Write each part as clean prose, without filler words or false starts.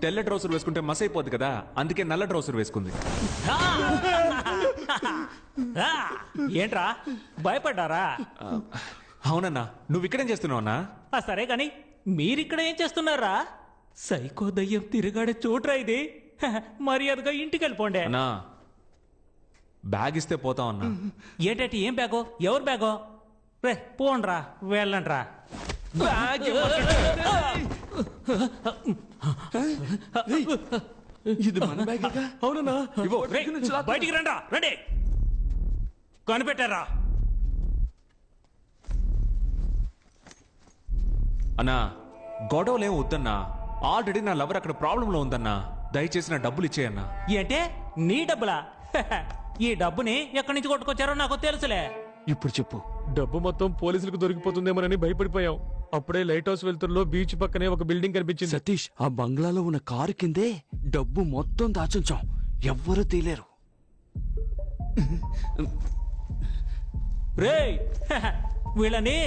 తెల్ల ట్రౌసర్ వేసుకుంటే మస్ అయిపోద్ది కదా, అందుకే నల్ల ట్రౌసర్ వేసుకుంది. ఏంట్రా భయపడ్డారా? అవునన్నా. నువ్వు ఇక్కడేం చేస్తున్నావు అన్నా? సరే కాని మీరిక్కడ ఏం చేస్తున్నారా? సైకో దయ్యం తిరిగాడే చోట్రా ఇది. మర్యాదగా ఇంటికి వెళ్ళిపోండి. అన్నా బ్యాగ్ ఇస్తే పోతాం అన్నా. ఏంటంటే ఏం బ్యాగో? ఎవరు బ్యాగో? రే పోండ్రా, వెళ్ళండ్రా. ఇది మన బ్యాగేగా? అవునన్నా. బయటికి రండ్రా, రండి. కనిపెట్టారా? అన్నా గొడవలేం వద్దన్నా. ఆల్రెడీ నా లవర్ అక్కడ ప్రాబ్లంలో ఉందన్నా. దయచేసి నా డబ్బులు ఇచ్చేయన్నా. ఏంటే నీ డబ్బులా? ఈ డబ్బుని ఎక్కడి నుంచి కొట్టుకొచ్చారో నాకు తెలుసులే. ఇప్పుడు చెప్పు. డబ్బు మొత్తం పోలీసులకు దొరికిపోతుందేమోనని భయపడిపోయాం. అప్పుడే లైట్ హౌస్ వెళ్తుల్లో బీచ్ పక్కనే ఒక బిల్డింగ్ కనిపించింది. సతీష్, ఆ బంగ్లాలో ఉన్న కారు కిందే డబ్బు మొత్తం దాచుంచాం. ఎవ్వరూ తీలేరు. రేయ్, వీళ్ళని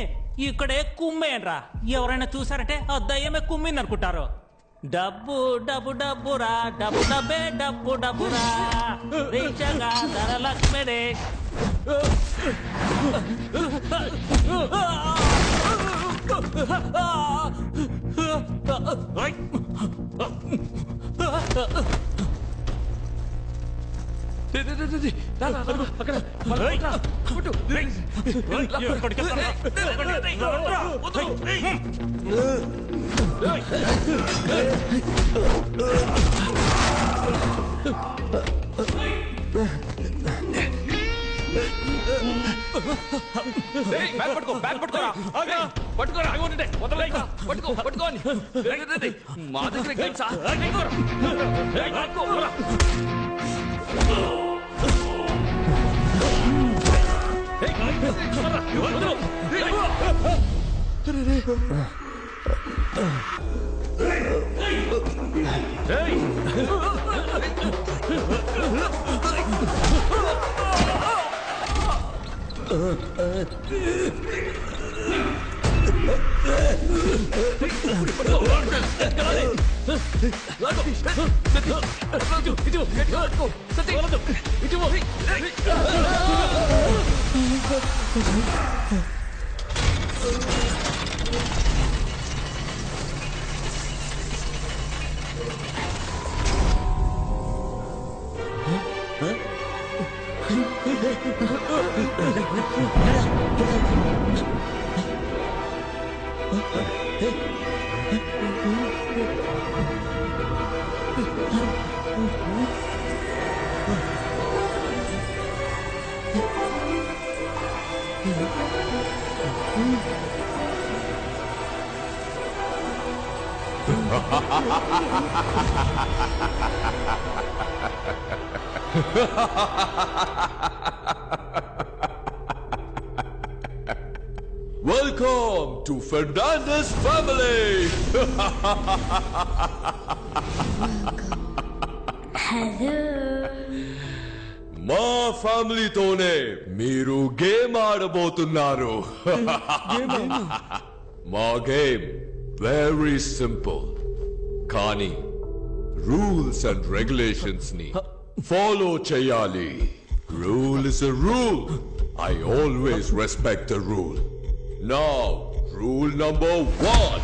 ఇక్కడే కుమ్మేయండ్రా. ఎవరైనా చూసారంటే ఆ దయ్యమే కుమ్మింది అనుకుంటారు. డబ్బు డబ్బు డబ్బురా, డబ్బు డబ్బే డబ్బు డబ్బురా, రీచగా ధరలక్ష్మిరే. మా దగ్గర Welcome to Fernandez family. Hello. మా ఫ్యామిలీతోనే మీరు గేమ్ ఆడబోతున్నారు. మా గేమ్ వెరీ సింపుల్, కానీ రూల్స్ అండ్ రెగ్యులేషన్స్ ని ఫాలో చేయాలి. Rule is a rule. I always respect the rule. Now, rule number 1.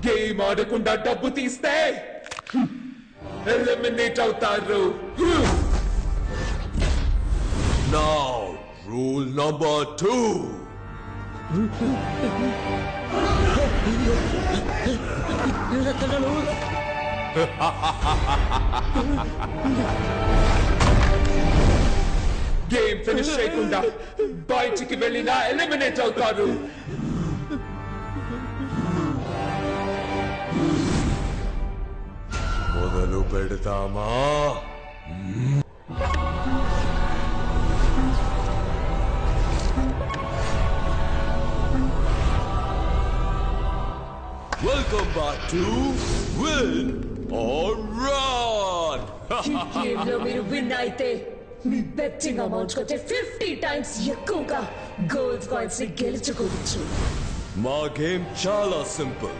Game ఆడకుండా డబ్బు తీస్తే ఎలిమినేట్ అవుతారు. Now, rule number 2. Game finish చేయకుండా బయటికి వెళ్ళినా ఎలిమినేట్ అవుతారు. మొదలు పెడతామా? Welcome back to Win or Run. ఈ గేమ్లో మీరు విన్ అయితే మీ బెట్టింగ్ అమౌంట్ కంటే 50 టైమ్స్ ఎక్కువగా గోల్డ్ కాయిన్స్ ని గెలుచుకోవచ్చు. మా గేమ్ చాలా సింపుల్.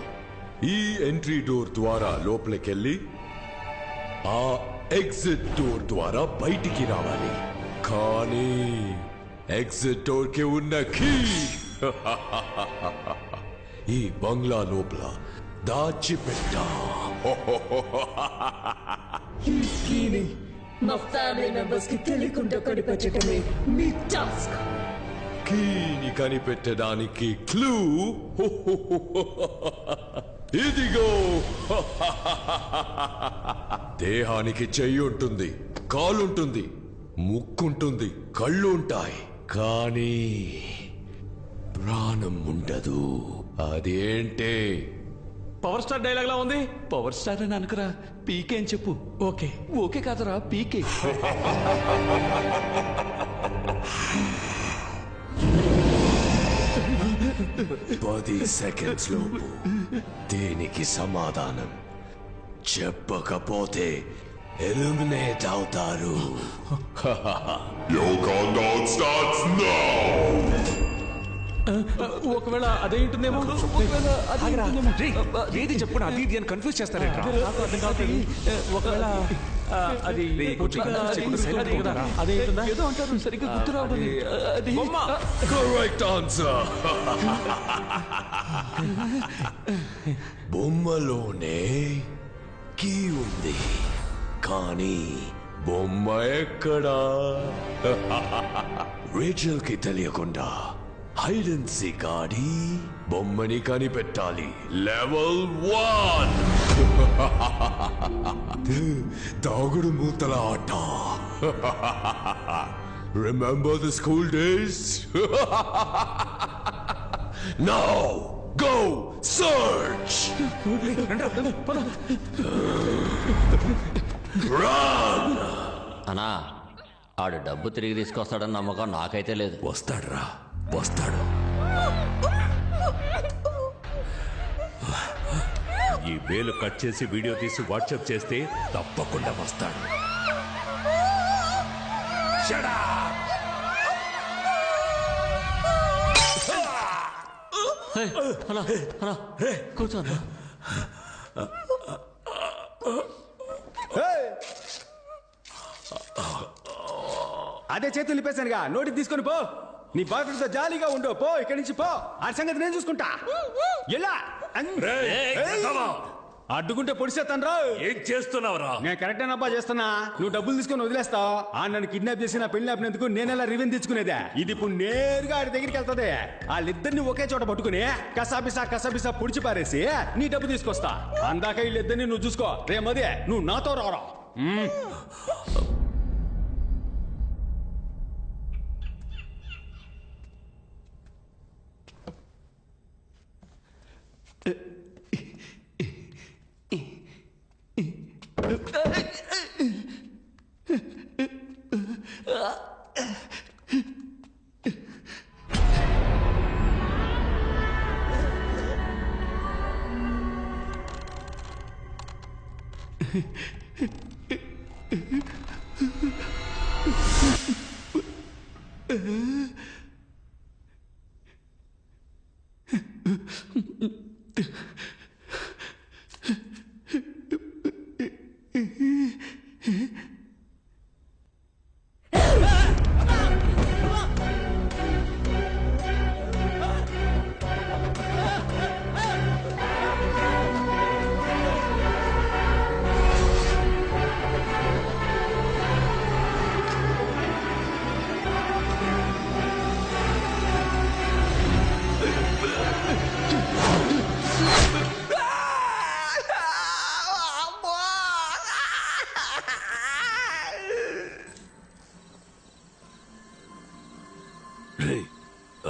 ఈ ఎంట్రీ డోర్ ద్వారా లోపలికెళ్ళి ఆ ఎగ్జిట్ డోర్ ద్వారా బయటికి రావాలి. కానీ ఎగ్జిట్ డోర్ కి ఉన్న కీ ఈ బంగ్లా లోపల దాచిపెట్టా. ఈ కీని మా ఫ్యామిలీ మెంబర్స్ కి తెలియకుండా కనిపెట్టడమే మీ టాస్క్. కీని కనిపెట్టడానికి క్లూ ఇదిగో. దేహానికి చెయ్యి ఉంటుంది, కాలుంటుంది, ముక్కుంటుంది, కళ్ళు ఉంటాయి, కానీ ప్రాణం ఉండదు. అదేంటే? పవర్ స్టార్ డైలాగ్ లా ఉంది. పవర్ స్టార్ అని అనుకురా, పీకే అని చెప్పు. ఓకే ఓకే కాదరా, పీకే. 10 సెకండ్స్ లోపు దీనికి సమాధానం చెప్పకపోతే ఎలిమినేట్ అవుతారు. Your countdown starts now! ఒకవేళ అదే ఉంటుందేమో. ఏది చెప్పు, అది ఇది అని కన్ఫ్యూజ్ చేస్తారేంట్రా? ఒకవేళ అది అదే ఉంటుందా? ఏదో అంటారు, సరిగ్గా గుర్తు రావడం. అది కరెక్ట్ ఆన్సర్. బొమ్మలోనే కీ ఉంది, కానీ బొమ్మ ఎక్కడా? రేచల్ కి తెలియకుండా హైడ్ అండ్ సీక్ ఆడి బొమ్మని కనిపెట్టాలి. లెవెల్ 1 దాగుడు మూతల ఆట. Remember the school days? Now go search. Run. అన్నా, ఆడు డబ్బు తిరిగి తీసుకొస్తాడని నమ్మకం నాకైతే లేదు. వస్తాడురా, వస్తాడు. ఈ వేలు కట్ చేసి వీడియో తీసి వాట్సాప్ చేస్తే తప్పకుండా వస్తాడు. కూర్చో. అదే చేతులు నిప్పేశానుగా, నోటికి తీసుకొని పో. నీ బాయ్ ఫ్రెండ్ తో జాలీగా ఉండు. పో ఇక్కడి నుంచి పో. ఆ సంగతి నేను చూసుకుంటా. ఎలా అడ్డుకుంటే పొడిసేస్తాను రా. ఏం చేస్తున్నావురా? నేను కరెక్ట్ అబ్బా చేస్తున్నా. నువ్వు డబ్బులు తీసుకొని వదిలేస్తావు. ఆ నన్ను కిడ్నాప్ చేసి నా పెళ్లి ఆపినందుకు నేనెలా రివెంజ్ తెచ్చుకునేదే. ఇది ఇప్పుడు నేరుగా ఆడి దగ్గరికి వెళ్తుంది. వాళ్ళిద్దరిని ఒకే చోట పట్టుకుని కసాబిసా పొడిచి పారేసి నీ డబ్బు తీసుకొస్తా. అందాక వీళ్ళిద్దరిని నువ్వు చూసుకో. రేమదే నువ్వు నాతో రారా.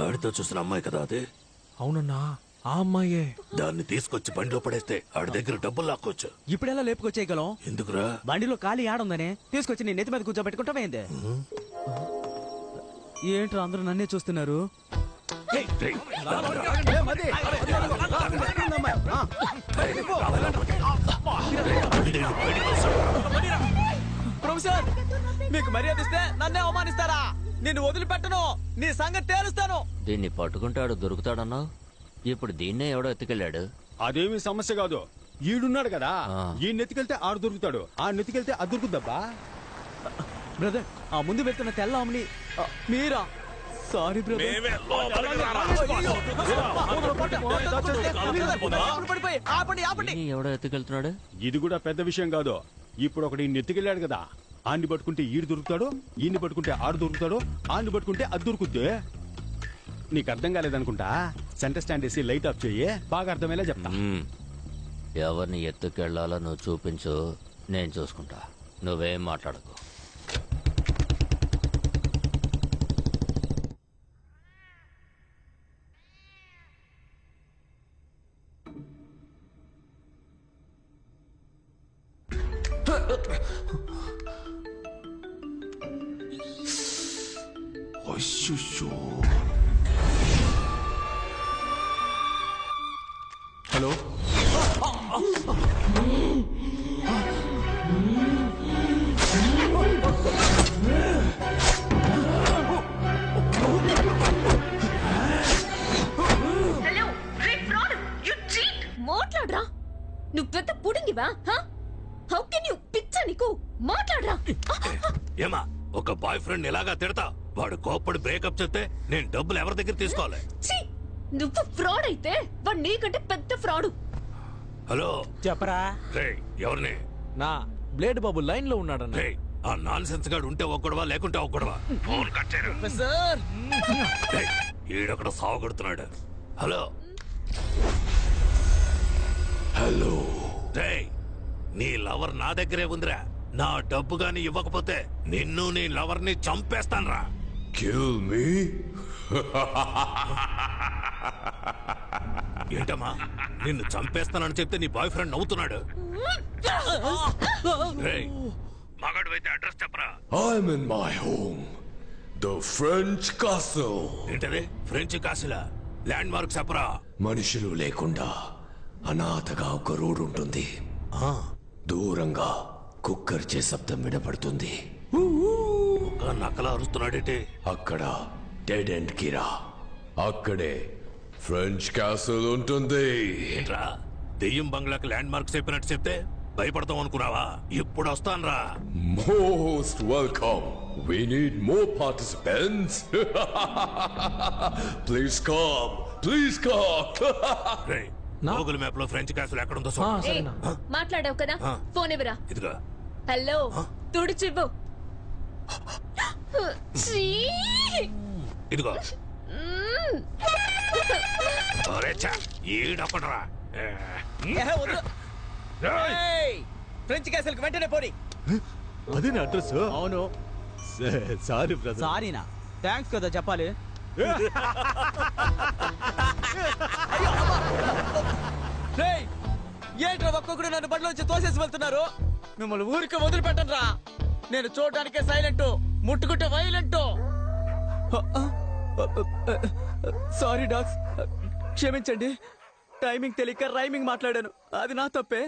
ఆడితో చూసిన అమ్మాయి కదా అదే? అవునన్నా, ఆ అమ్మాయే. దాన్ని తీసుకొచ్చి బండిలో పడేస్తే ఆడి దగ్గర డబ్బులు లాక్కోవచ్చు. ఇప్పుడెలా లేపుకొచ్చేయగలం? ఎందుకురా? బండిలో ఖాళీ ఆడుందనే తీసుకొచ్చి నీ నెత్తి మీద కూర్చోబెట్టుకుంటామైంది. ఏంట్రా అందరూ నన్నే చూస్తున్నారు? ప్రొఫెసర్ మీకు మర్యాద ఇస్తే నన్నే అవమానిస్తారా? నిన్ను వదిలిపెట్టను, నీ సంగతి తేలుస్తాను. దీన్ని పట్టుకుంటాడు దొరుకుతాడన్నావు, ఇప్పుడు దీన్నే ఎవడో ఎత్తుకెళ్ళాడు. అదేమి సమస్య కాదు, ఈడున్నాడు కదా, ఈ నెత్తికెళ్తే ఆడు దొరుకుతాడు, ఆ నెత్తికెళ్తే అది దొరుకుద్దబ్బా. బ్రదర్, ఆ ముందు వెళ్తున్న తెల్ల ఆమెని మీరా? Sorry brother. ఎవడో ఎత్తుకెళ్తున్నాడు? ఇది కూడా పెద్ద విషయం కాదు. ఇప్పుడు ఒకటి నెత్తికెళ్ళాడు కదా, ఆడిని పట్టుకుంటే ఈడు దొరుకుతాడు, ఈయన్ని పట్టుకుంటే ఆడు దొరుకుతాడు, ఆడిని పట్టుకుంటే అది దొరుకుద్ది. నీకు అర్థం కాలేదనుకుంటా, సెంటర్ స్టాండ్ వేసి లైట్ ఆఫ్ చెయ్యి, బాగా అర్థమయ్యేలా చెప్తా. ఎవరిని ఎత్తుకెళ్లాలో నువ్వు చూపించు, నేను చూసుకుంటా. నువ్వేం మాట్లాడకు. హలో, మాట్లాడరా, నువ్వు పెద్ద పుడింగివా? హౌ కెన్ యు పిచ్చా నీకు? మాట్లాడరా. ఏమా, ఒక బాయ్ ఫ్రెండ్ ఇలాగా తిడతా? వాడు కోప్పడి బ్రేకప్ చెప్తే నేను డబ్బులు ఎవరి దగ్గర తీసుకోవాలి? నువ్వు ఫ్రాడ్ అయితే వాడు నీకంటే పెద్ద ఫ్రాడు. హలో చెప్పరా. ఎవరిని? నా బ్లేడ్ బాబు లైన్ లో ఉన్నాడన్న. ఆ నాన్ సెన్స్ గాడు ఉంటే ఒక్కడవా, లేకుంటే ఒక్కడవా? ఫోన్ కట్ చేయరు. సార్, ఈడొకడు సాగుడుతున్నాడు. హలో హలో, నీ లవర్ నా దగ్గరే ఉందిరా. నా డబ్బు గాని ఇవ్వకపోతే నిన్ను నీ లవర్ ని చంపేస్తాన్రా. kill me? ఏంటమ్మా, నిన్ను చంపేస్తానని చెప్తే నీ బాయ్ ఫ్రెండ్ నవ్వుతున్నాడు. మగాడు అడ్రస్ చెప్పరా. I'm in my home, the French castle. ఏంటది? ఫ్రెంచ్ కాసిలా? ల్యాండ్ మార్క్ చెప్పరా. మనుషులు లేకుండా అనాథగా ఒక రోడ్ ఉంటుంది. దూరంగా కుక్కర్చే శబ్దం వినపడుతుంది. ఒక నక్కలా అరుస్తున్నాడేంటి? అక్కడ డెడ్ ఎండ్ కిరా, అక్కడే ఫ్రెంచ్ క్యాసిల్ ఉంటుంది. ఏంట్రా, దెయ్యం బంగ్లాకి ల్యాండ్ మార్క్ చెప్పినట్టు చెప్తే భయపడతాం అనుకున్నావా? ఇప్పుడు వస్తాన్రా. Most welcome. We need more participants. Please come. Please come. Google map లో ఫ్రెంచ్ క్యాసిల్ ఎక్కడ ఉందో మాట్లాడావు కదా, ఫోన్ ఇవ్వరా. ఇదిగో. హలో, తుడిచివ్వు. ఇదిగో. ఈడొకడరా. ఫ్రెంచ్ క్యాసిల్ కి వెంటనే పోనీ. అదే నా అడ్రస్. అవును. Sorry brother. సారీనా? థ్యాంక్స్ కదా చెప్పాలి. ఏంట్రా ఒక్కొక్కడు నన్ను బండిలోంచి తోసేసి వెళ్తున్నారు? మిమ్మల్ని ఊరికి వదిలిపెట్టను రా. నేను చూడటానికే సైలెంట్, ముట్టుకుంటే వైలెంట్. సారీ డాగ్స్, క్షమించండి. టైమింగ్ తెలియక రైమింగ్ మాట్లాడాను, అది నా తప్పే.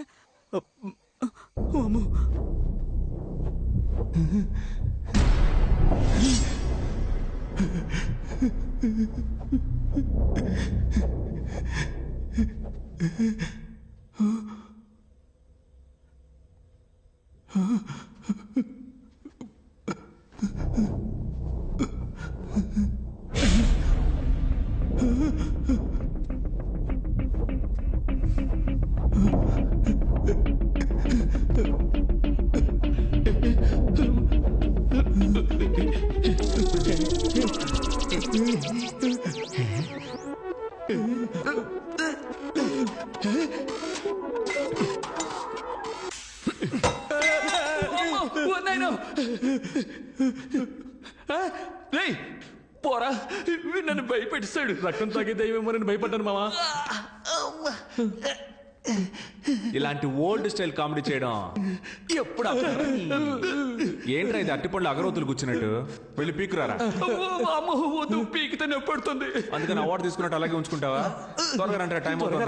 పోరా, నన్ను భయపెట్టిస్తాడు. రక్తం తాగే దయ్యమేమో నన్ను భయపడ్డాను మావా. ఇలాంటి ఓల్డ్ స్టైల్ కామెడీ చేయడం ఎప్పుడు ఏంట్రా ఇది? అట్టిపండ్లు అగరవతులు కూర్చున్నట్టు. వెళ్ళి పీకురారా. పీకితే నొప్పడుతుంది. అందుకని అవార్డు తీసుకున్నట్టు అలాగే ఉంచుకుంటావా? త్వరగా రండి, టైం అవుతుంది.